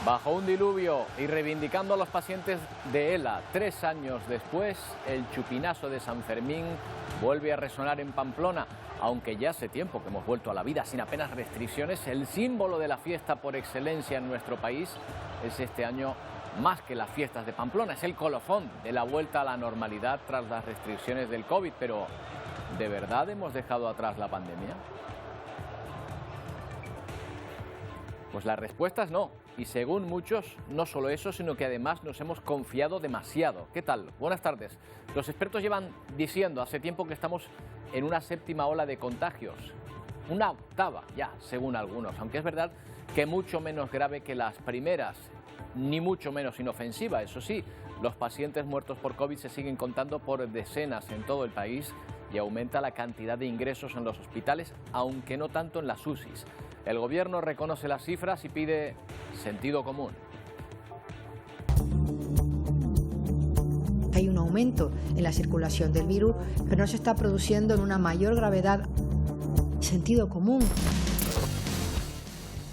Bajo un diluvio y reivindicando a los pacientes de ELA, 3 años después, el chupinazo de San Fermín vuelve a resonar en Pamplona. Aunque ya hace tiempo que hemos vuelto a la vida sin apenas restricciones, el símbolo de la fiesta por excelencia en nuestro país es este año más que las fiestas de Pamplona. Es el colofón de la vuelta a la normalidad tras las restricciones del COVID. Pero, ¿de verdad hemos dejado atrás la pandemia? Pues la respuesta es no. Y según muchos, no solo eso, sino que además nos hemos confiado demasiado. ¿Qué tal? Buenas tardes. Los expertos llevan diciendo hace tiempo que estamos en una 7ª ola de contagios. Una 8ª ya, según algunos. Aunque es verdad que mucho menos grave que las primeras, ni mucho menos inofensiva. Eso sí, los pacientes muertos por COVID se siguen contando por decenas en todo el país y aumenta la cantidad de ingresos en los hospitales, aunque no tanto en las UCIs. El gobierno reconoce las cifras y pide sentido común. Hay un aumento en la circulación del virus, pero no se está produciendo en una mayor gravedad. Sentido común.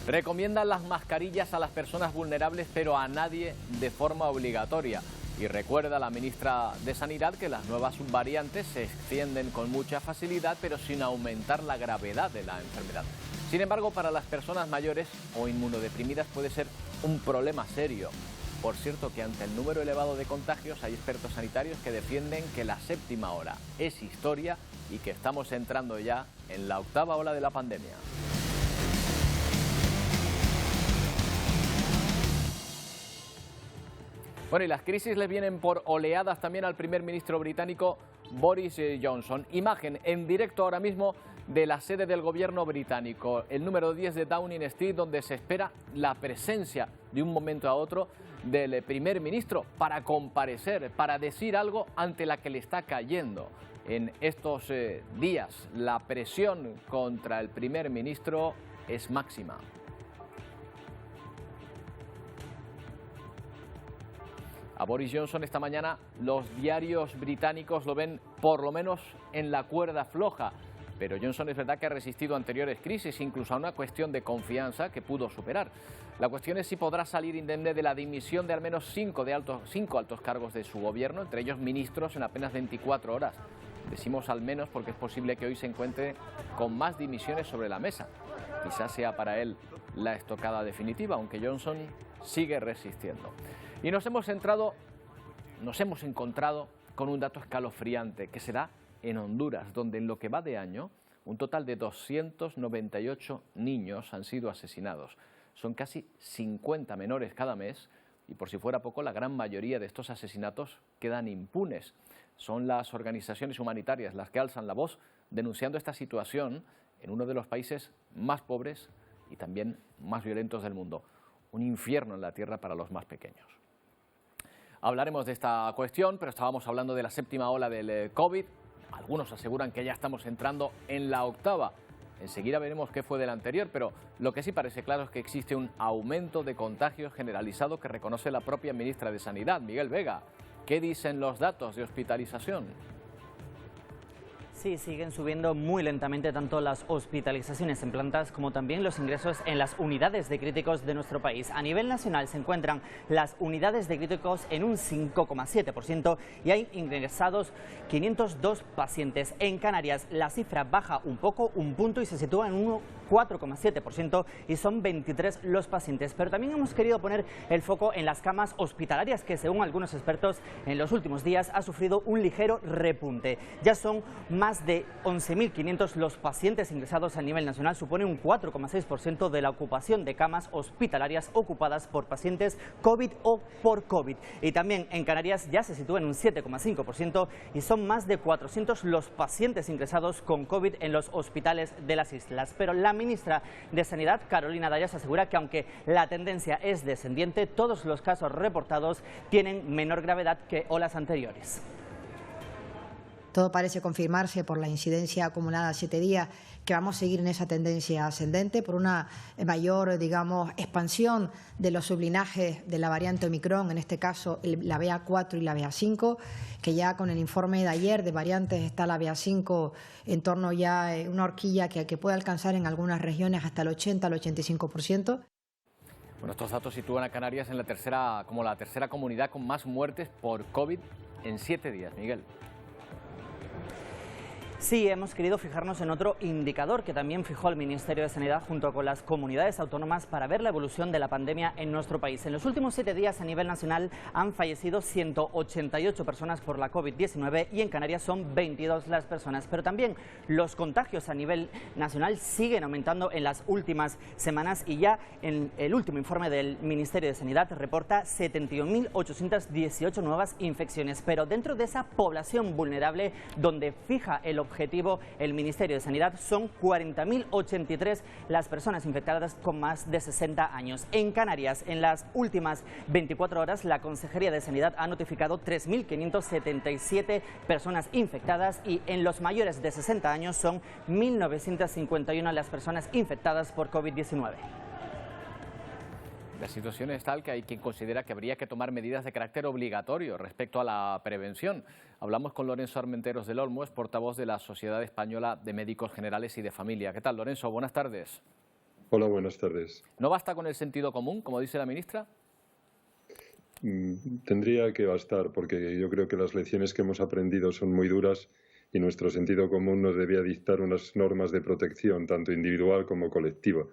Recomiendan las mascarillas a las personas vulnerables, pero a nadie de forma obligatoria. Y recuerda la ministra de Sanidad que las nuevas subvariantes se extienden con mucha facilidad, pero sin aumentar la gravedad de la enfermedad. Sin embargo, para las personas mayores o inmunodeprimidas puede ser un problema serio. Por cierto, que ante el número elevado de contagios hay expertos sanitarios que defienden que la 7ª ola es historia y que estamos entrando ya en la 8ª ola de la pandemia. Bueno, y las crisis le vienen por oleadas también al primer ministro británico Boris Johnson. Imagen en directo ahora mismo de la sede del gobierno británico, el número 10 de Downing Street, donde se espera la presencia de un momento a otro del primer ministro para comparecer, para decir algo ante la que le está cayendo en estos días. La presión contra el primer ministro es máxima. A Boris Johnson esta mañana los diarios británicos lo ven por lo menos en la cuerda floja. Pero Johnson es verdad que ha resistido anteriores crisis, incluso a una cuestión de confianza que pudo superar. La cuestión es si podrá salir indemne de la dimisión de al menos 5 altos cargos de su gobierno, entre ellos ministros, en apenas 24 horas. Decimos al menos porque es posible que hoy se encuentre con más dimisiones sobre la mesa. Quizás sea para él la estocada definitiva, aunque Johnson sigue resistiendo. Y nos hemos encontrado con un dato escalofriante que se da en Honduras, donde en lo que va de año, un total de 298 niños han sido asesinados. Son casi 50 menores cada mes y, por si fuera poco, la gran mayoría de estos asesinatos quedan impunes. Son las organizaciones humanitarias las que alzan la voz denunciando esta situación en uno de los países más pobres y también más violentos del mundo. Un infierno en la tierra para los más pequeños. Hablaremos de esta cuestión, pero estábamos hablando de la 7ª ola del COVID. Algunos aseguran que ya estamos entrando en la 8ª. Enseguida veremos qué fue del anterior, pero lo que sí parece claro es que existe un aumento de contagios generalizado que reconoce la propia ministra de Sanidad, Miguel Vega. ¿Qué dicen los datos de hospitalización? Sí, siguen subiendo muy lentamente tanto las hospitalizaciones en plantas como también los ingresos en las unidades de críticos de nuestro país. A nivel nacional se encuentran las unidades de críticos en un 5,7% y hay ingresados 502 pacientes. En Canarias la cifra baja un poco, un punto, y se sitúa en un 4,7% y son 23 los pacientes. Pero también hemos querido poner el foco en las camas hospitalarias, que según algunos expertos en los últimos días ha sufrido un ligero repunte. Ya son más de 11.500 los pacientes ingresados a nivel nacional, supone un 4,6% de la ocupación de camas hospitalarias ocupadas por pacientes COVID o por COVID. Y también en Canarias ya se sitúa en un 7,5% y son más de 400 los pacientes ingresados con COVID en los hospitales de las islas. Pero la ministra de Sanidad, Carolina Darias, asegura que aunque la tendencia es descendiente, todos los casos reportados tienen menor gravedad que olas anteriores. Todo parece confirmarse por la incidencia acumulada a 7 días que vamos a seguir en esa tendencia ascendente por una mayor, expansión de los sublinajes de la variante Omicron, en este caso la BA4 y la BA5, que ya con el informe de ayer de variantes está la BA5 en torno ya a una horquilla que puede alcanzar en algunas regiones hasta el 80 al 85%. Bueno, estos datos sitúan a Canarias en como la tercera comunidad con más muertes por COVID en 7 días. Miguel. Sí, hemos querido fijarnos en otro indicador que también fijó el Ministerio de Sanidad junto con las comunidades autónomas para ver la evolución de la pandemia en nuestro país. En los últimos 7 días a nivel nacional han fallecido 188 personas por la COVID-19 y en Canarias son 22 las personas. Pero también los contagios a nivel nacional siguen aumentando en las últimas semanas y ya en el último informe del Ministerio de Sanidad reporta 71.818 nuevas infecciones. Pero dentro de esa población vulnerable donde fija el objetivo el Ministerio de Sanidad son 40.083 las personas infectadas con más de 60 años. En Canarias, en las últimas 24 horas, la Consejería de Sanidad ha notificado 3.577 personas infectadas y en los mayores de 60 años son 1.951 las personas infectadas por COVID-19. La situación es tal que hay quien considera que habría que tomar medidas de carácter obligatorio respecto a la prevención. Hablamos con Lorenzo Armenteros del Olmo, es portavoz de la Sociedad Española de Médicos Generales y de Familia. ¿Qué tal, Lorenzo? Buenas tardes. Hola, buenas tardes. ¿No basta con el sentido común, como dice la ministra? Tendría que bastar, porque yo creo que las lecciones que hemos aprendido son muy duras y nuestro sentido común nos debía dictar unas normas de protección, tanto individual como colectiva.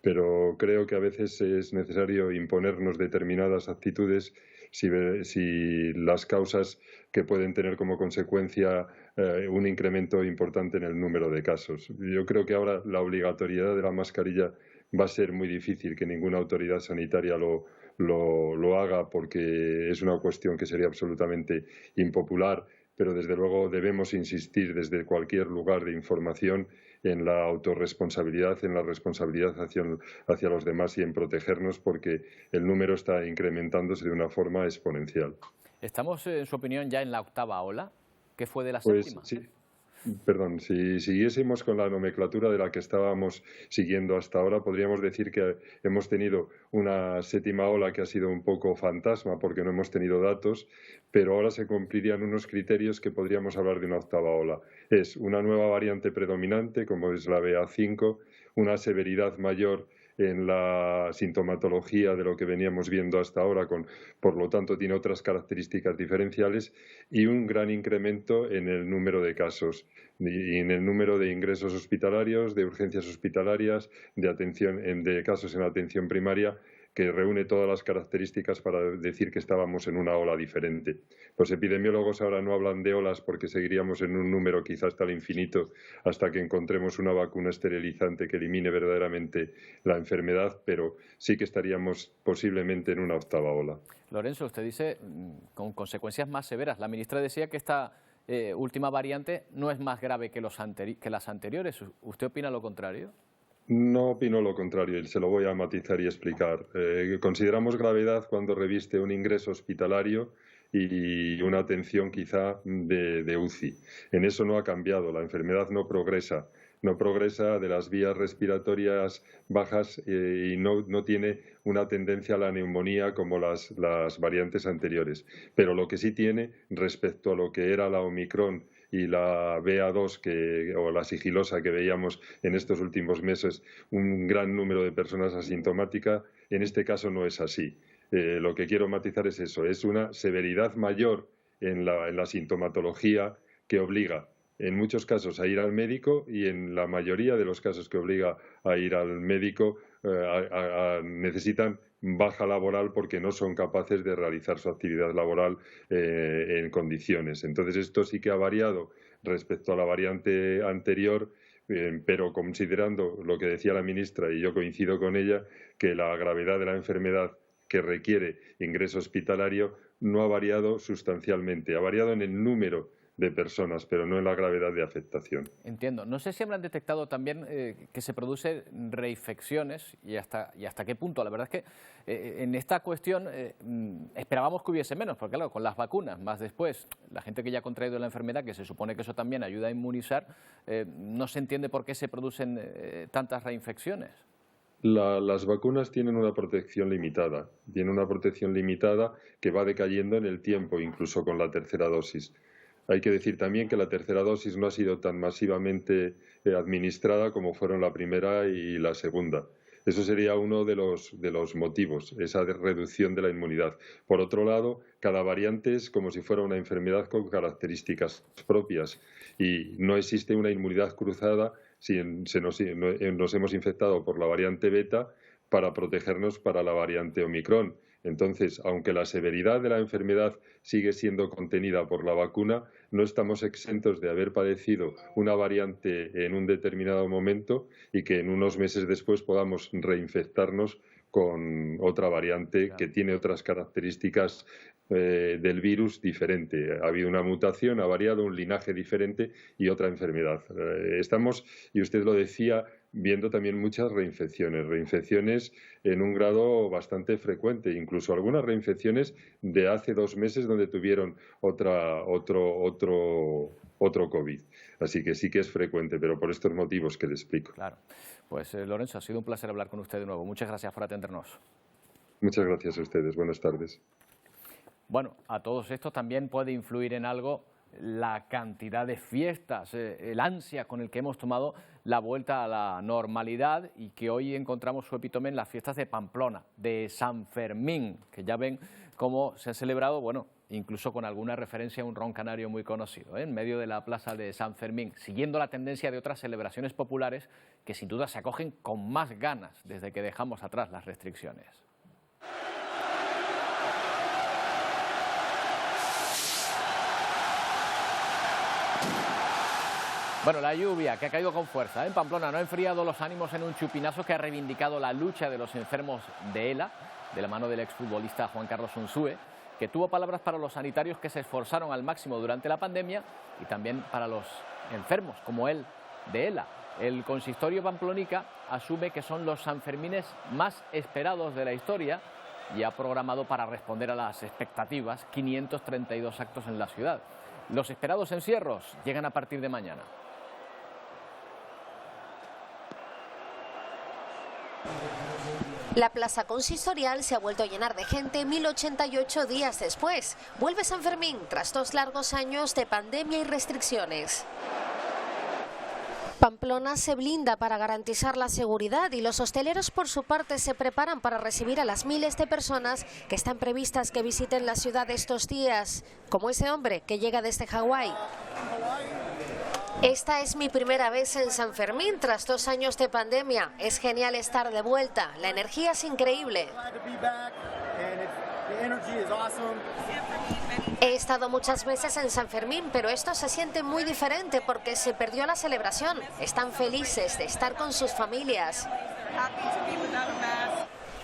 Pero creo que a veces es necesario imponernos determinadas actitudes si las causas que pueden tener como consecuencia un incremento importante en el número de casos. Yo creo que ahora la obligatoriedad de la mascarilla va a ser muy difícil que ninguna autoridad sanitaria lo haga, porque es una cuestión que sería absolutamente impopular, pero desde luego debemos insistir desde cualquier lugar de información en la autorresponsabilidad, en la responsabilidad hacia los demás y en protegernos, porque el número está incrementándose de una forma exponencial. ¿Estamos, en su opinión, ya en la octava ola? ¿Qué fue de la séptima? Sí. Perdón, si siguiésemos con la nomenclatura de la que estábamos siguiendo hasta ahora, podríamos decir que hemos tenido una séptima ola que ha sido un poco fantasma porque no hemos tenido datos, pero ahora se cumplirían unos criterios que podríamos hablar de una octava ola. Es una nueva variante predominante, como es la BA5, una severidad mayor en la sintomatología de lo que veníamos viendo hasta ahora, por lo tanto tiene otras características diferenciales, y un gran incremento en el número de casos y en el número de ingresos hospitalarios, de urgencias hospitalarias, de casos en atención primaria, que reúne todas las características para decir que estábamos en una ola diferente. Los epidemiólogos ahora no hablan de olas porque seguiríamos en un número quizás hasta el infinito, hasta que encontremos una vacuna esterilizante que elimine verdaderamente la enfermedad, pero sí que estaríamos posiblemente en una octava ola. Lorenzo, usted dice con consecuencias más severas. La ministra decía que esta última variante no es más grave que las anteriores. ¿Usted opina lo contrario? No opino lo contrario y se lo voy a matizar y explicar. Consideramos gravedad cuando reviste un ingreso hospitalario y una atención quizá de UCI. En eso no ha cambiado, la enfermedad no progresa de las vías respiratorias bajas y no tiene una tendencia a la neumonía como las variantes anteriores. Pero lo que sí tiene, respecto a lo que era la Omicron y la BA2 o la sigilosa que veíamos en estos últimos meses, un gran número de personas asintomáticas, en este caso no es así. Lo que quiero matizar es eso, es una severidad mayor en la sintomatología que obliga en muchos casos a ir al médico y en la mayoría de los casos que obliga a ir al médico necesitan baja laboral porque no son capaces de realizar su actividad laboral en condiciones. Entonces esto sí que ha variado respecto a la variante anterior, pero considerando lo que decía la ministra, y yo coincido con ella, que la gravedad de la enfermedad que requiere ingreso hospitalario no ha variado sustancialmente, ha variado en el número de personas, pero no en la gravedad de afectación. Entiendo. No sé si habrán detectado también que se producen reinfecciones y hasta qué punto. La verdad es que en esta cuestión esperábamos que hubiese menos, porque claro, con las vacunas, más después, la gente que ya ha contraído la enfermedad, que se supone que eso también ayuda a inmunizar, no se entiende por qué se producen tantas reinfecciones. Las vacunas tienen una protección limitada, que va decayendo en el tiempo, incluso con la tercera dosis. Hay que decir también que la tercera dosis no ha sido tan masivamente administrada como fueron la primera y la segunda. Eso sería uno de los motivos, esa reducción de la inmunidad. Por otro lado, cada variante es como si fuera una enfermedad con características propias y no existe una inmunidad cruzada si nos hemos infectado por la variante beta para protegernos para la variante Omicron. Entonces, aunque la severidad de la enfermedad sigue siendo contenida por la vacuna, no estamos exentos de haber padecido una variante en un determinado momento y que en unos meses después podamos reinfectarnos con otra variante que tiene otras características del virus diferente. Ha habido una mutación, ha variado un linaje diferente y otra enfermedad. Estamos, y usted lo decía, viendo también muchas reinfecciones en un grado bastante frecuente, incluso algunas reinfecciones de hace 2 meses donde tuvieron otro COVID. Así que sí que es frecuente, pero por estos motivos que le explico. Claro. Pues Lorenzo, ha sido un placer hablar con usted de nuevo. Muchas gracias por atendernos. Muchas gracias a ustedes. Buenas tardes. Bueno, a todos estos también puede influir en algo la cantidad de fiestas, el ansia con el que hemos tomado la vuelta a la normalidad y que hoy encontramos su epítome en las fiestas de Pamplona, de San Fermín, que ya ven cómo se ha celebrado, bueno, incluso con alguna referencia a un ron canario muy conocido, en medio de la plaza de San Fermín, siguiendo la tendencia de otras celebraciones populares que sin duda se acogen con más ganas desde que dejamos atrás las restricciones. Bueno, la lluvia que ha caído con fuerza en Pamplona no ha enfriado los ánimos en un chupinazo que ha reivindicado la lucha de los enfermos de ELA, de la mano del exfutbolista Juan Carlos Unsúe, que tuvo palabras para los sanitarios que se esforzaron al máximo durante la pandemia y también para los enfermos, como él, de ELA. El consistorio pamplonica asume que son los Sanfermines más esperados de la historia y ha programado para responder a las expectativas 532 actos en la ciudad. Los esperados encierros llegan a partir de mañana. La plaza consistorial se ha vuelto a llenar de gente 1088 días después. Vuelve San Fermín tras 2 largos años de pandemia y restricciones. Pamplona se blinda para garantizar la seguridad y los hosteleros por su parte se preparan para recibir a las miles de personas que están previstas que visiten la ciudad estos días, como ese hombre que llega desde Hawái. Esta es mi primera vez en San Fermín tras 2 años de pandemia. Es genial estar de vuelta. La energía es increíble. He estado muchas veces en San Fermín, pero esto se siente muy diferente porque se perdió la celebración. Están felices de estar con sus familias.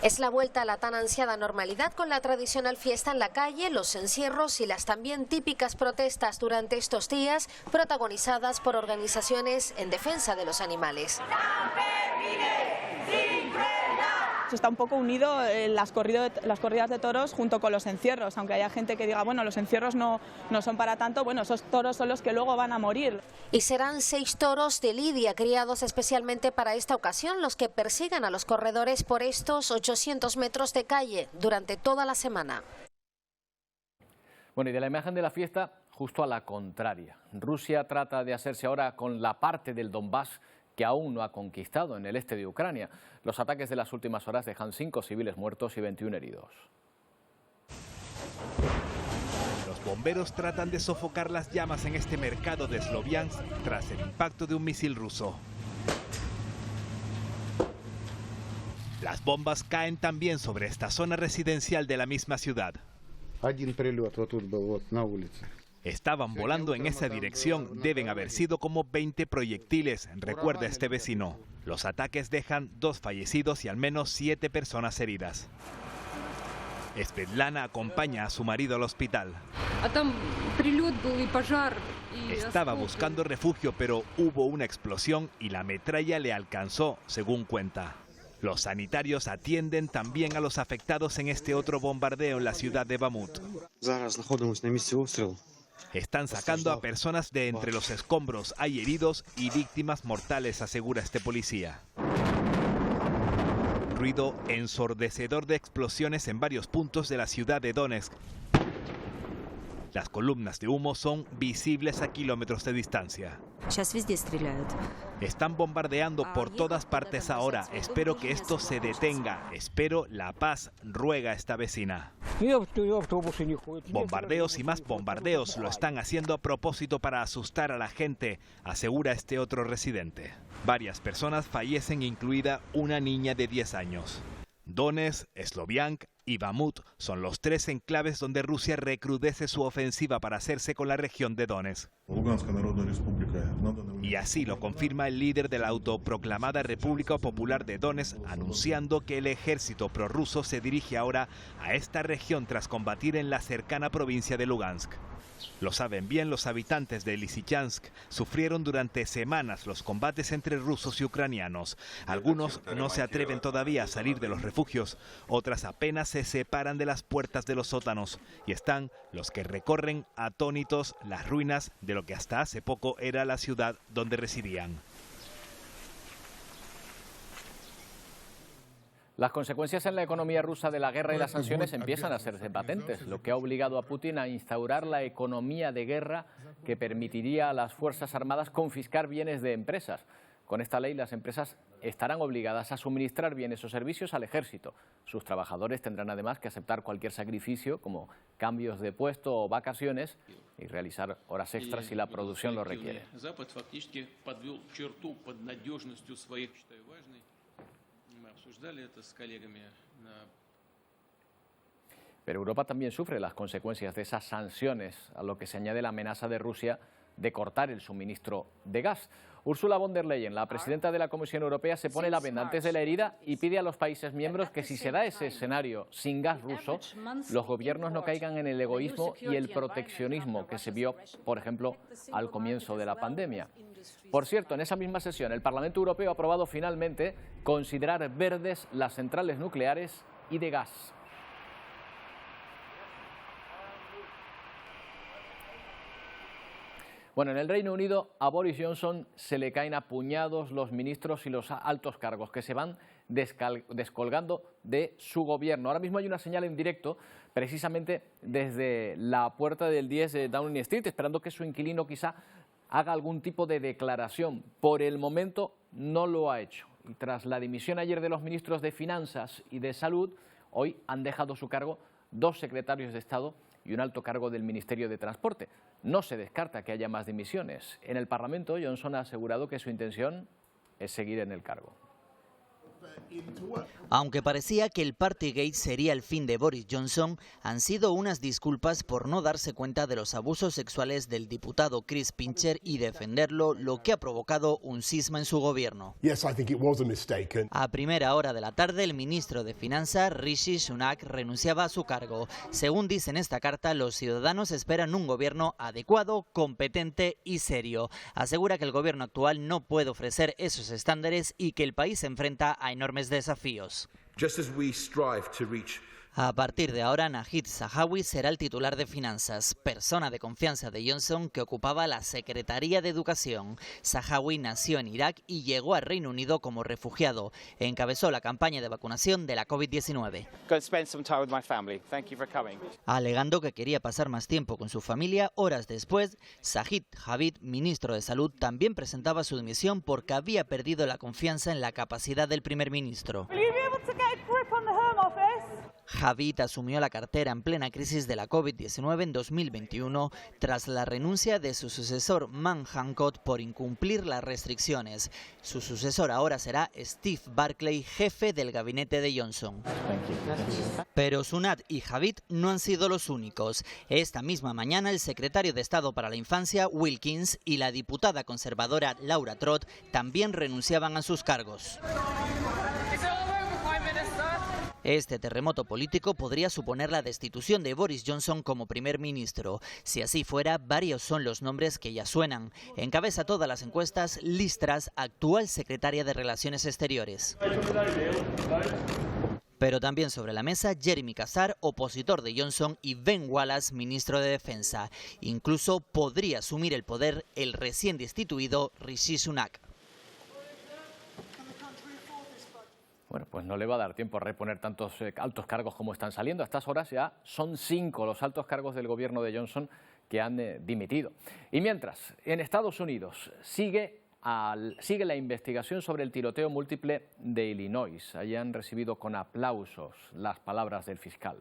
Es la vuelta a la tan ansiada normalidad con la tradicional fiesta en la calle, los encierros y las también típicas protestas durante estos días, protagonizadas por organizaciones en defensa de los animales. Está un poco unido las corridas de toros junto con los encierros, aunque haya gente que diga, bueno, los encierros no son para tanto, bueno, esos toros son los que luego van a morir. Y serán 6 toros de lidia criados especialmente para esta ocasión los que persigan a los corredores por estos 800 metros de calle durante toda la semana. Bueno, y de la imagen de la fiesta, justo a la contraria. Rusia trata de hacerse ahora con la parte del Donbass que aún no ha conquistado en el este de Ucrania. Los ataques de las últimas horas dejan 5 civiles muertos y 21 heridos. Los bomberos tratan de sofocar las llamas en este mercado de Sloviansk tras el impacto de un misil ruso. Las bombas caen también sobre esta zona residencial de la misma ciudad. Estaban volando en esa dirección, deben haber sido como 20 proyectiles, recuerda este vecino. Los ataques dejan 2 fallecidos y al menos 7 personas heridas. Svetlana acompaña a su marido al hospital. Estaba buscando refugio, pero hubo una explosión y la metralla le alcanzó, según cuenta. Los sanitarios atienden también a los afectados en este otro bombardeo en la ciudad de Bamut. Están sacando a personas de entre los escombros. Hay heridos y víctimas mortales, asegura este policía. Ruido ensordecedor de explosiones en varios puntos de la ciudad de Donetsk. Las columnas de humo son visibles a kilómetros de distancia. Están bombardeando por todas partes ahora. Espero que esto se detenga. Espero la paz, ruega esta vecina. Bombardeos y más bombardeos lo están haciendo a propósito para asustar a la gente, asegura este otro residente. Varias personas fallecen, incluida una niña de 10 años. Donetsk, Sloviansk y Bamut son los 3 enclaves donde Rusia recrudece su ofensiva para hacerse con la región de Donetsk. Y así lo confirma el líder de la autoproclamada República Popular de Donetsk, anunciando que el ejército prorruso se dirige ahora a esta región tras combatir en la cercana provincia de Lugansk. Lo saben bien los habitantes de Lysychansk. Sufrieron durante semanas los combates entre rusos y ucranianos. Algunos no se atreven todavía a salir de los refugios, otras apenas se separan de las puertas de los sótanos. Y están los que recorren atónitos las ruinas de lo que hasta hace poco era la ciudad donde residían. Las consecuencias en la economía rusa de la guerra y las sanciones empiezan a hacerse patentes, lo que ha obligado a Putin a instaurar la economía de guerra que permitiría a las Fuerzas Armadas confiscar bienes de empresas. Con esta ley, las empresas estarán obligadas a suministrar bienes o servicios al ejército. Sus trabajadores tendrán además que aceptar cualquier sacrificio, como cambios de puesto o vacaciones, y realizar horas extras si la producción lo requiere. Pero Europa también sufre las consecuencias de esas sanciones, a lo que se añade la amenaza de Rusia de cortar el suministro de gas. Ursula von der Leyen, la presidenta de la Comisión Europea, se pone la venda antes de la herida y pide a los países miembros que si se da ese escenario sin gas ruso, los gobiernos no caigan en el egoísmo y el proteccionismo que se vio, por ejemplo, al comienzo de la pandemia. Por cierto, en esa misma sesión, el Parlamento Europeo ha aprobado finalmente considerar verdes las centrales nucleares y de gas. Bueno, en el Reino Unido a Boris Johnson se le caen a puñados los ministros y los altos cargos que se van descolgando de su gobierno. Ahora mismo hay una señal en directo precisamente desde la puerta del 10 de Downing Street, esperando que su inquilino quizá haga algún tipo de declaración. Por el momento no lo ha hecho. Y tras la dimisión ayer de los ministros de Finanzas y de Salud, hoy han dejado su cargo 2 secretarios de Estado y un alto cargo del Ministerio de Transporte. No se descarta que haya más dimisiones. En el Parlamento, Johnson ha asegurado que su intención es seguir en el cargo. Aunque parecía que el Partygate sería el fin de Boris Johnson, han sido unas disculpas por no darse cuenta de los abusos sexuales del diputado Chris Pincher y defenderlo, lo que ha provocado un cisma en su gobierno. A primera hora de la tarde, el ministro de Finanzas, Rishi Sunak, renunciaba a su cargo. Según dice en esta carta, los ciudadanos esperan un gobierno adecuado, competente y serio. Asegura que el gobierno actual no puede ofrecer esos estándares y que el país se enfrenta a enormes desafíos. A partir de ahora, Najid Zahawi será el titular de Finanzas, persona de confianza de Johnson que ocupaba la Secretaría de Educación. Zahawi nació en Irak y llegó al Reino Unido como refugiado. Encabezó la campaña de vacunación de la COVID-19. Alegando que quería pasar más tiempo con su familia, horas después, Sajid Javid, ministro de Salud, también presentaba su dimisión porque había perdido la confianza en la capacidad del primer ministro. Javid asumió la cartera en plena crisis de la COVID-19 en 2021 tras la renuncia de su sucesor Man Hancock por incumplir las restricciones. Su sucesor ahora será Steve Barclay, jefe del gabinete de Johnson. Pero Sunak y Javid no han sido los únicos. Esta misma mañana el secretario de Estado para la Infancia, Wilkins, y la diputada conservadora Laura Trott también renunciaban a sus cargos. Este terremoto político podría suponer la destitución de Boris Johnson como primer ministro. Si así fuera, varios son los nombres que ya suenan. Encabeza todas las encuestas Liz Truss, actual secretaria de Relaciones Exteriores. Pero también sobre la mesa Jeremy Kazar, opositor de Johnson, y Ben Wallace, ministro de Defensa. Incluso podría asumir el poder el recién destituido Rishi Sunak. Bueno, pues no le va a dar tiempo a reponer tantos altos cargos como están saliendo. A estas horas ya son 5 los altos cargos del gobierno de Johnson que han dimitido. Y mientras, en Estados Unidos sigue la investigación sobre el tiroteo múltiple de Illinois. Allí han recibido con aplausos las palabras del fiscal.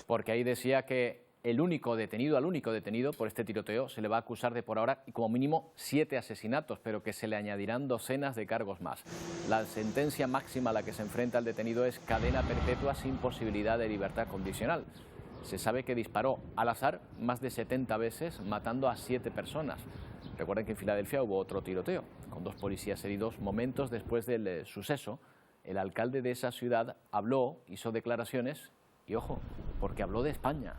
Porque ahí decía que al único detenido por este tiroteo se le va a acusar de por ahora como mínimo 7 asesinatos, pero que se le añadirán docenas de cargos más. La sentencia máxima a la que se enfrenta el detenido es cadena perpetua sin posibilidad de libertad condicional. Se sabe que disparó al azar más de 70 veces, matando a 7 personas. Recuerden que en Filadelfia hubo otro tiroteo, con 2 policías heridos momentos después del suceso. El alcalde de esa ciudad habló, hizo declaraciones y, ojo, porque habló de España.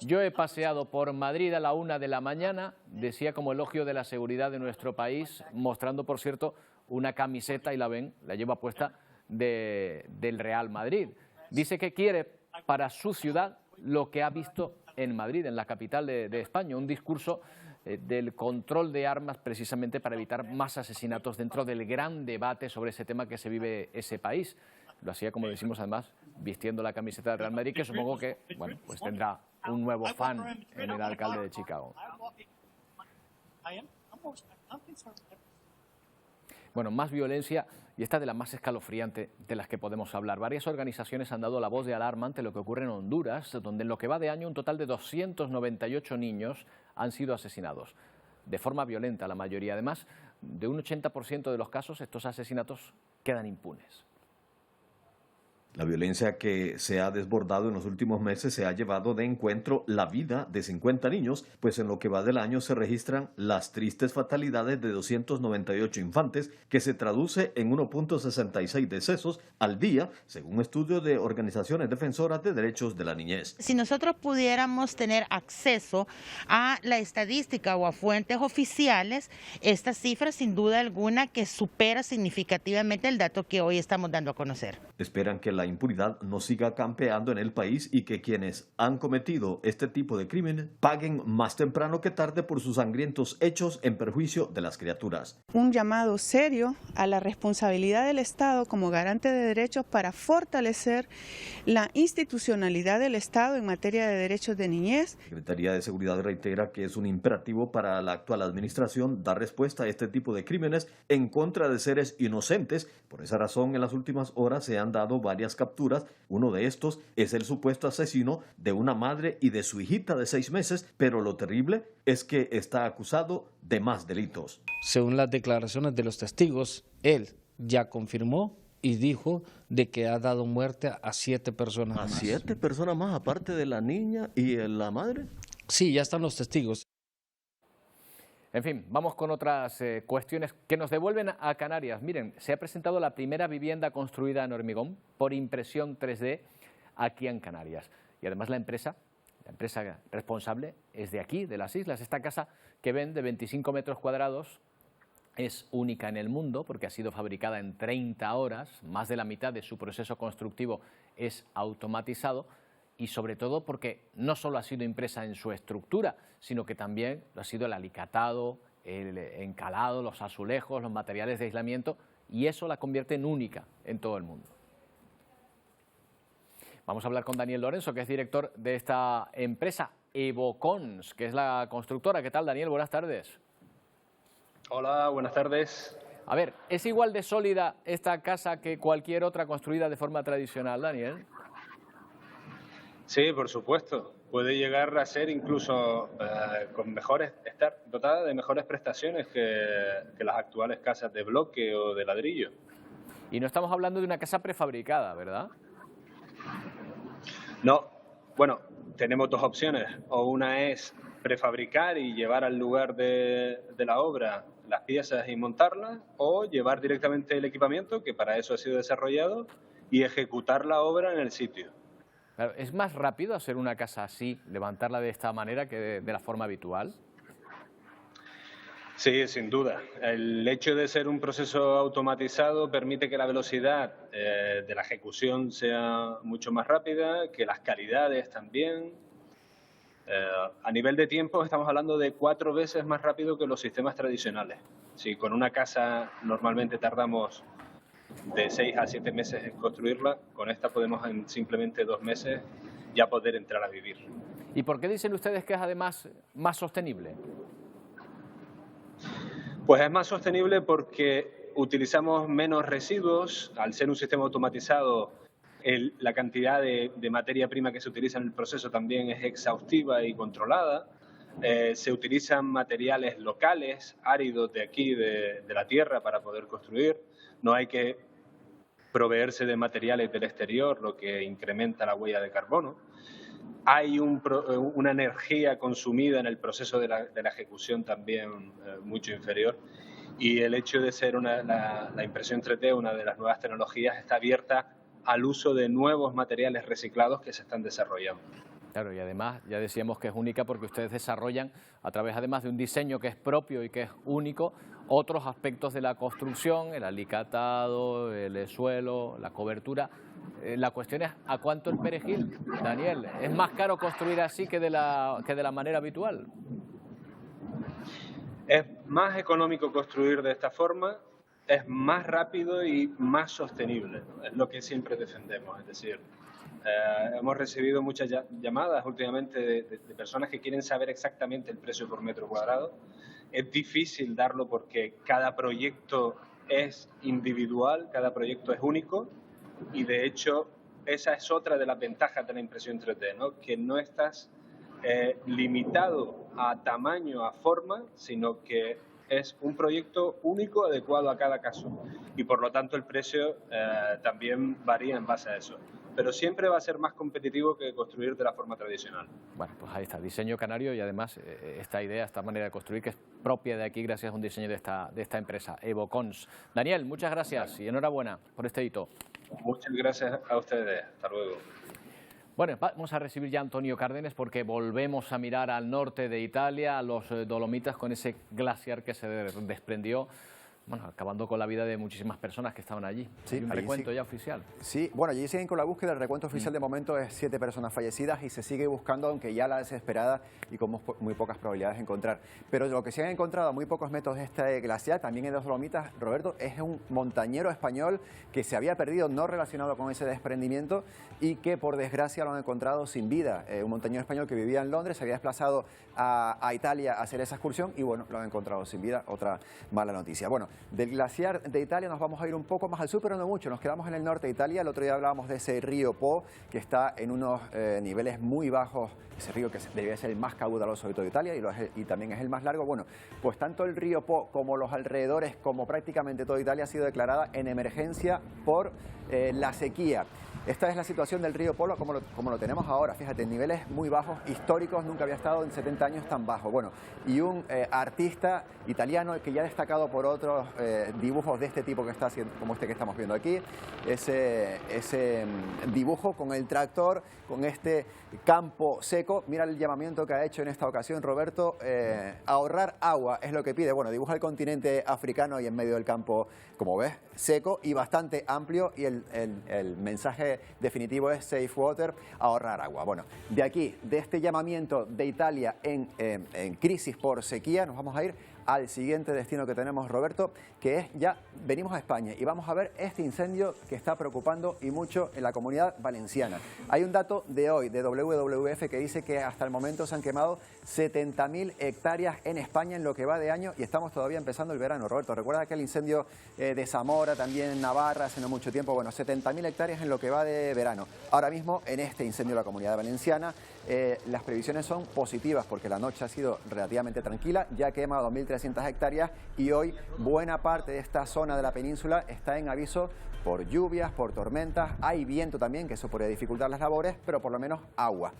Yo he paseado por Madrid a la 1 de la mañana, decía como elogio de la seguridad de nuestro país, mostrando, por cierto, una camiseta, y la ven, la lleva puesta, del Real Madrid. Dice que quiere para su ciudad lo que ha visto en Madrid, en la capital de España, un discurso del control de armas precisamente para evitar más asesinatos dentro del gran debate sobre ese tema que se vive ese país. Lo hacía, como decimos, además, vistiendo la camiseta del Real Madrid, que supongo que, bueno, pues tendrá un nuevo fan en el alcalde de Chicago. Bueno, más violencia, y esta de la más escalofriante de las que podemos hablar. Varias organizaciones han dado la voz de alarma ante lo que ocurre en Honduras, donde en lo que va de año un total de 298 niños han sido asesinados. De forma violenta la mayoría. Además, de un 80% de los casos, estos asesinatos quedan impunes. La violencia que se ha desbordado en los últimos meses se ha llevado de encuentro la vida de 50 niños, pues en lo que va del año se registran las tristes fatalidades de 298 infantes, que se traduce en 1.66 decesos al día, según estudios de organizaciones defensoras de derechos de la niñez. Si nosotros pudiéramos tener acceso a la estadística o a fuentes oficiales, esta cifra sin duda alguna que supera significativamente el dato que hoy estamos dando a conocer. Esperan que la impunidad no siga campeando en el país y que quienes han cometido este tipo de crímenes paguen más temprano que tarde por sus sangrientos hechos en perjuicio de las criaturas. Un llamado serio a la responsabilidad del Estado como garante de derechos para fortalecer la institucionalidad del Estado en materia de derechos de niñez. La Secretaría de Seguridad reitera que es un imperativo para la actual administración dar respuesta a este tipo de crímenes en contra de seres inocentes. Por esa razón, en las últimas horas se han dado varias capturas. Uno de estos es el supuesto asesino de una madre y de su hijita de 6 meses, pero lo terrible es que está acusado de más delitos. Según las declaraciones de los testigos, él ya confirmó y dijo de que ha dado muerte a 7 personas más. ¿A 7 personas más, aparte de la niña y la madre? Sí, ya están los testigos. En fin, vamos con otras cuestiones que nos devuelven a Canarias. Miren, se ha presentado la primera vivienda construida en hormigón por impresión 3D aquí en Canarias. Y además la empresa responsable es de aquí, de las islas. Esta casa que ven de 25 metros cuadrados es única en el mundo porque ha sido fabricada en 30 horas. Más de la mitad de su proceso constructivo es automatizado. Y sobre todo porque no solo ha sido impresa en su estructura, sino que también lo ha sido el alicatado, el encalado, los azulejos, los materiales de aislamiento, y eso la convierte en única en todo el mundo. Vamos a hablar con Daniel Lorenzo, que es director de esta empresa Evocons, que es la constructora. ¿Qué tal, Daniel? Buenas tardes. Hola, buenas tardes. A ver, ¿es igual de sólida esta casa que cualquier otra construida de forma tradicional, Daniel? Sí, por supuesto. Puede llegar a ser incluso estar dotada de mejores prestaciones que las actuales casas de bloque o de ladrillo. Y no estamos hablando de una casa prefabricada, ¿verdad? No. Bueno, tenemos 2 opciones. O una es prefabricar y llevar al lugar de la obra las piezas y montarlas, o llevar directamente el equipamiento, que para eso ha sido desarrollado, y ejecutar la obra en el sitio. Claro, ¿es más rápido hacer una casa así, levantarla de esta manera que de la forma habitual? Sí, sin duda. El hecho de ser un proceso automatizado permite que la velocidad de la ejecución sea mucho más rápida, que las calidades también. A nivel de tiempo estamos hablando de 4 veces más rápido que los sistemas tradicionales. Si con una casa normalmente tardamos de 6 a 7 meses en construirla, con esta podemos en simplemente 2 meses ya poder entrar a vivir. ¿Y por qué dicen ustedes que es además más sostenible? Pues es más sostenible porque utilizamos menos residuos. Al ser un sistema automatizado, la cantidad de materia prima que se utiliza en el proceso también es exhaustiva y controlada. Se utilizan materiales locales, áridos de aquí, de la tierra, para poder construir. No hay que proveerse de materiales del exterior, lo que incrementa la huella de carbono. Hay una energía consumida en el proceso de la ejecución también mucho inferior. Y el hecho de ser la impresión 3D, una de las nuevas tecnologías, está abierta al uso de nuevos materiales reciclados que se están desarrollando. Claro, y además ya decíamos que es única porque ustedes desarrollan, a través además de un diseño que es propio y que es único, otros aspectos de la construcción, el alicatado, el suelo, la cobertura. La cuestión es ¿a cuánto el perejil, Daniel? ¿Es más caro construir así que de la manera habitual? Es más económico construir de esta forma, es más rápido y más sostenible, ¿no? Es lo que siempre defendemos, es decir, hemos recibido muchas llamadas últimamente de personas que quieren saber exactamente el precio por metro cuadrado. Es difícil darlo porque cada proyecto es individual, cada proyecto es único y de hecho esa es otra de las ventajas de la impresión 3D, ¿no? Que no estás limitado a tamaño, a forma, sino que es un proyecto único adecuado a cada caso y por lo tanto el precio también varía en base a eso. Pero siempre va a ser más competitivo que construir de la forma tradicional. Bueno, pues ahí está, diseño canario y además esta idea, esta manera de construir que es propia de aquí gracias a un diseño de esta empresa, Evocons. Daniel, muchas gracias y enhorabuena por este hito. Muchas gracias a ustedes, hasta luego. Bueno, vamos a recibir ya a Antonio Cárdenas porque volvemos a mirar al norte de Italia, a los Dolomitas, con ese glaciar que se desprendió, bueno, acabando con la vida de muchísimas personas que estaban allí. Sí, ¿Hay un recuento ya oficial? Sí, bueno, allí siguen con la búsqueda. El recuento oficial de momento es 7 personas fallecidas y se sigue buscando, aunque ya la desesperada y con muy pocas probabilidades de encontrar. Pero lo que se han encontrado a muy pocos metros de este glaciar, también en los Dolomitas, Roberto, es un montañero español que se había perdido, no relacionado con ese desprendimiento, y que por desgracia lo han encontrado sin vida. Un montañero español que vivía en Londres, se había desplazado a Italia a hacer esa excursión y bueno, lo han encontrado sin vida. Otra mala noticia. Bueno, del glaciar de Italia nos vamos a ir un poco más al sur, pero no mucho. Nos quedamos en el norte de Italia. El otro día hablábamos de ese río Po, que está en unos niveles muy bajos. Ese río que debe ser el más caudaloso de toda Italia y también es el más largo. Bueno, pues tanto el río Po como los alrededores, como prácticamente toda Italia, ha sido declarada en emergencia por la sequía. Esta es la situación del río Po como lo tenemos ahora. Fíjate, en niveles muy bajos, históricos, nunca había estado en 70 años tan bajo. Bueno, y un artista italiano que ya ha destacado por otros dibujos de este tipo que está haciendo, como este que estamos viendo aquí, ese dibujo con el tractor, con este campo seco. Mira el llamamiento que ha hecho en esta ocasión Roberto, ahorrar agua es lo que pide. Bueno, dibuja el continente africano y en medio del campo, como ves, seco y bastante amplio, y el mensaje definitivo es Save Water, ahorrar agua. Bueno, de aquí, de este llamamiento de Italia en crisis por sequía, nos vamos a ir al siguiente destino que tenemos, Roberto, que es ya, venimos a España y vamos a ver este incendio que está preocupando y mucho en la Comunidad Valenciana. Hay un dato de hoy, de WWF, que dice que hasta el momento se han quemado 70.000 hectáreas en España en lo que va de año y estamos todavía empezando el verano, Roberto. ¿Recuerda aquel incendio de Zamora, también en Navarra, hace no mucho tiempo? Bueno, 70.000 hectáreas en lo que va de verano. Ahora mismo, en este incendio de la Comunidad Valenciana, las previsiones son positivas porque la noche ha sido relativamente tranquila, ya quema 2.300 hectáreas y hoy buena parte de esta zona de la península está en aviso por lluvias, por tormentas. Hay viento también, que eso podría dificultar las labores, pero por lo menos agua.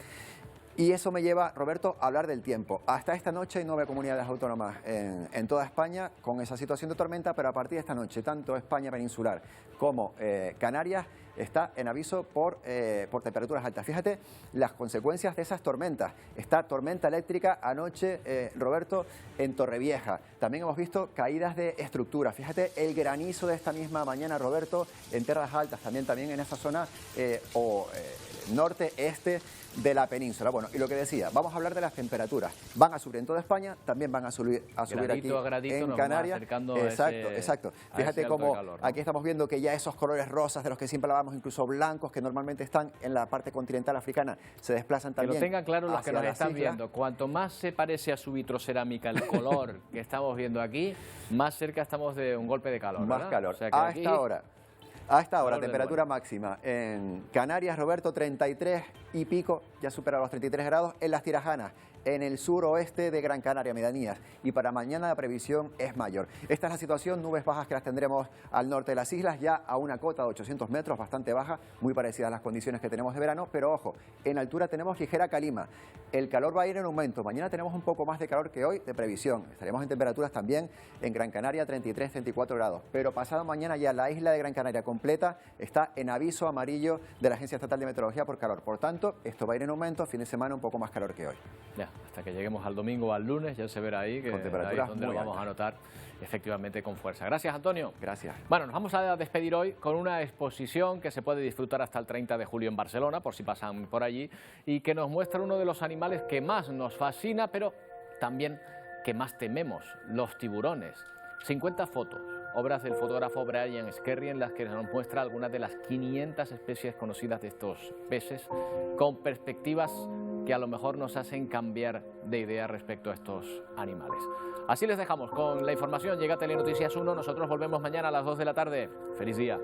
Y eso me lleva, Roberto, a hablar del tiempo. Hasta esta noche hay 9 comunidades autónomas en toda España con esa situación de tormenta, pero a partir de esta noche, tanto España peninsular como Canarias está en aviso por temperaturas altas. Fíjate las consecuencias de esas tormentas. Esta tormenta eléctrica anoche, Roberto, en Torrevieja. También hemos visto caídas de estructuras. Fíjate el granizo de esta misma mañana, Roberto, en Terras Altas, también en esa zona, norte, este de la península. Bueno, y lo que decía, vamos a hablar de las temperaturas. Van a subir en toda España, también van a subir aquí en Canarias. Exacto. Fíjate cómo aquí estamos viendo que ya esos colores rosas de los que siempre hablábamos, incluso blancos, que normalmente están en la parte continental africana, se desplazan también. Que lo tengan claro los que nos están viendo. Cuanto más se parece a su vitrocerámica el color que estamos viendo aquí, más cerca estamos de un golpe de calor. Más calor. O sea, que a esta hora, temperatura máxima en Canarias, Roberto, 33 y pico, ya supera los 33 grados, en las Tirajanas, en el suroeste de Gran Canaria, Medianías. Y para mañana la previsión es mayor. Esta es la situación, nubes bajas que las tendremos al norte de las islas, ya a una cota de 800 metros, bastante baja, muy parecida a las condiciones que tenemos de verano, pero ojo, en altura tenemos ligera calima. El calor va a ir en aumento. Mañana tenemos un poco más de calor que hoy de previsión. Estaremos en temperaturas también en Gran Canaria, 33, 34 grados. Pero pasado mañana ya la isla de Gran Canaria completa está en aviso amarillo de la Agencia Estatal de Meteorología por calor. Por tanto, esto va a ir en aumento, fin de semana un poco más calor que hoy. Ya, hasta que lleguemos al domingo o al lunes, ya se verá ahí que con temperaturas ahí es donde lo vamos a notar efectivamente con fuerza. Gracias, Antonio. Gracias. Bueno, nos vamos a despedir hoy con una exposición que se puede disfrutar hasta el 30 de julio en Barcelona, por si pasan por allí, y que nos muestra uno de los animales que más nos fascina, pero también que más tememos, los tiburones. 50 fotos, obras del fotógrafo Brian Skerry, en las que nos muestra algunas de las 500 especies conocidas de estos peces, con perspectivas que a lo mejor nos hacen cambiar de idea respecto a estos animales. Así les dejamos con la información. Llega Telenoticias 1, nosotros volvemos mañana a las 2 de la tarde. ¡Feliz día!